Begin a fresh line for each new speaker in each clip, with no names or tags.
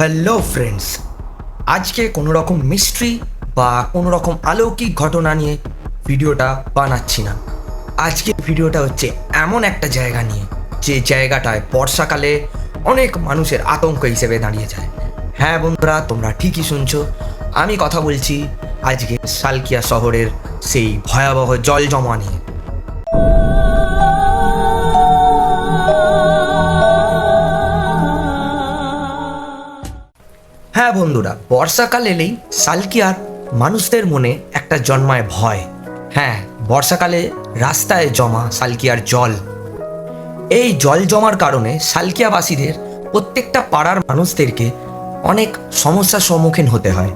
Hello friends, আজকে কোনো রকম মিস্ট্রি বা কোনো রকম অলৌকিক ঘটনা নিয়ে ভিডিওটা বানাচ্ছি না। আজকে ভিডিওটা হচ্ছে এমন একটা জায়গা নিয়ে যে জায়গাটায় বর্ষাকালে অনেক মানুষের আতঙ্ক হিসেবে দাঁড়িয়ে যায়। হ্যাঁ বন্ধুরা, তোমরা ঠিকই শুনছো, আমি কথা বলছি আজকে সালকিয়া শহরের সেই ভয়াবহ জল জমা নিয়ে। হ্যাঁ বন্ধুরা, বর্ষাকাল এলেই সালকিয়ার মানুষদের মনে একটা জন্মায় ভয়। হ্যাঁ, বর্ষাকালে রাস্তায় জমা সালকিয়ার জল। এই জল জমার কারণে সালকিয়াবাসীদের প্রত্যেকটা পাড়ার মানুষদেরকে অনেক সমস্যার সম্মুখীন হতে হয়।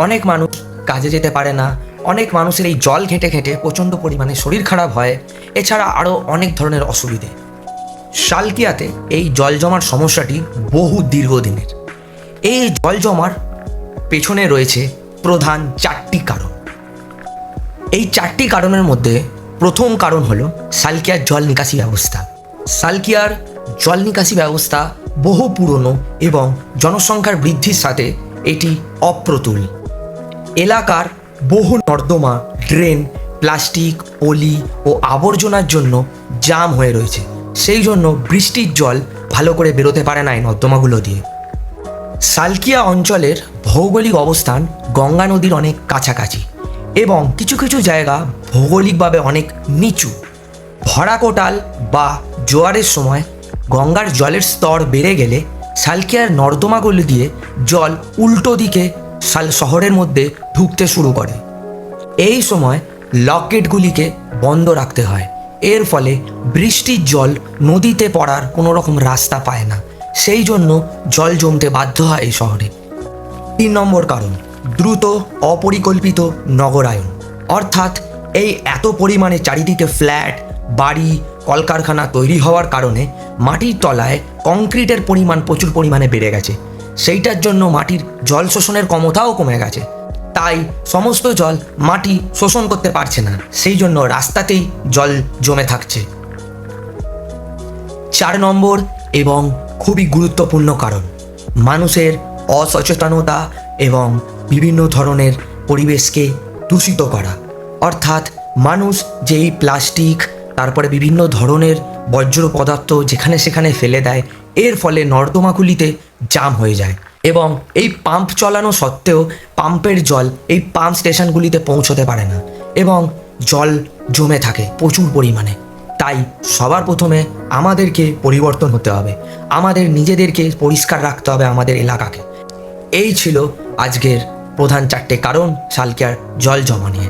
অনেক মানুষ কাজে যেতে পারে না, অনেক মানুষের এই জল ঘেঁটে ঘেঁটে প্রচণ্ড পরিমাণে শরীর খারাপ হয়, এছাড়া আরও অনেক ধরনের অসুবিধে। সালকিয়াতে এই জল জমার সমস্যাটি বহু দীর্ঘদিনের। এই জল জমার পেছনে রয়েছে প্রধান চারটি কারণ। এই চারটি কারণের মধ্যে প্রথম কারণ হলো সালকিয়ার জল নিকাশি ব্যবস্থা। সালকিয়ার জল নিকাশি ব্যবস্থা বহু পুরনো এবং জনসংখ্যার বৃদ্ধির সাথে এটি অপ্রতুল। এলাকার বহু নর্দমা, ড্রেন, প্লাস্টিক, পলি ও আবর্জনার জন্য জাম হয়ে রয়েছে। সেই জন্য বৃষ্টির জল ভালো করে বেরোতে পারে না এই নর্দমাগুলো দিয়ে। সালকিয়া অঞ্চলের ভৌগোলিক অবস্থান গঙ্গা নদীর অনেক কাছাকাছি এবং কিছু কিছু জায়গা ভৌগোলিকভাবে অনেক নিচু। ভরা কোটাল বা জোয়ারের সময় গঙ্গার জলের স্তর বেড়ে গেলে সালকিয়ার নর্দমাগুলি দিয়ে জল উল্টো দিকে শহরের মধ্যে ঢুকতে শুরু করে। এই সময় লকগেটগুলিকে বন্ধ রাখতে হয়। এর ফলে বৃষ্টির জল নদীতে পড়ার কোনো রকম রাস্তা পায় না, সেই জন্য জল জমতে বাধ্য হয় এই শহরে। 3 নম্বর কারণ, দ্রুত অপরিকল্পিত নগরায়ন। অর্থাৎ এই এত পরিমাণে চারিদিকে ফ্ল্যাট, বাড়ি, কলকারখানা তৈরি হওয়ার কারণে মাটির তলায় কংক্রিটের পরিমাণ প্রচুর পরিমাণে বেড়ে গেছে। সেইটার জন্য মাটির জল শোষণের ক্ষমতাও কমে গেছে। তাই সমস্ত জল মাটি শোষণ করতে পারছে না, সেই জন্য রাস্তাতেই জল জমে থাকছে। 4 নম্বর এবং খুবই গুরুত্বপূর্ণ কারণ, মানুষের অসচেতনতা এবং বিভিন্ন ধরনের পরিবেশকে দূষিত করা। অর্থাৎ মানুষ যেই প্লাস্টিক, তারপরে বিভিন্ন ধরনের বর্জ্য পদার্থ যেখানে সেখানে ফেলে দেয়, এর ফলে নর্দমাগুলিতে জাম হয়ে যায় এবং এই পাম্প চালানো সত্ত্বেও পাম্পের জল এই পাম্প স্টেশনগুলিতে পৌঁছতে পারে না এবং জল জমে থাকে প্রচুর পরিমাণে। তাই সবার প্রথমে আমাদেরকে পরিবর্তন হতে হবে, আমাদের নিজেদেরকে পরিষ্কার রাখতে হবে আমাদের এলাকাকে। এই ছিল আজকের প্রধান 4টে কারণ সালকিয়ার জল জমা নিয়ে।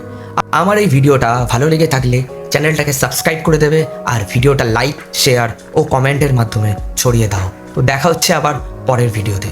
আমার এই ভিডিওটা ভালো লেগে থাকলে চ্যানেলটাকে সাবস্ক্রাইব করে দেবে আর ভিডিওটা লাইক, শেয়ার ও কমেন্টের মাধ্যমে ছড়িয়ে দাও। তো দেখা হচ্ছে আবার পরের ভিডিওতে।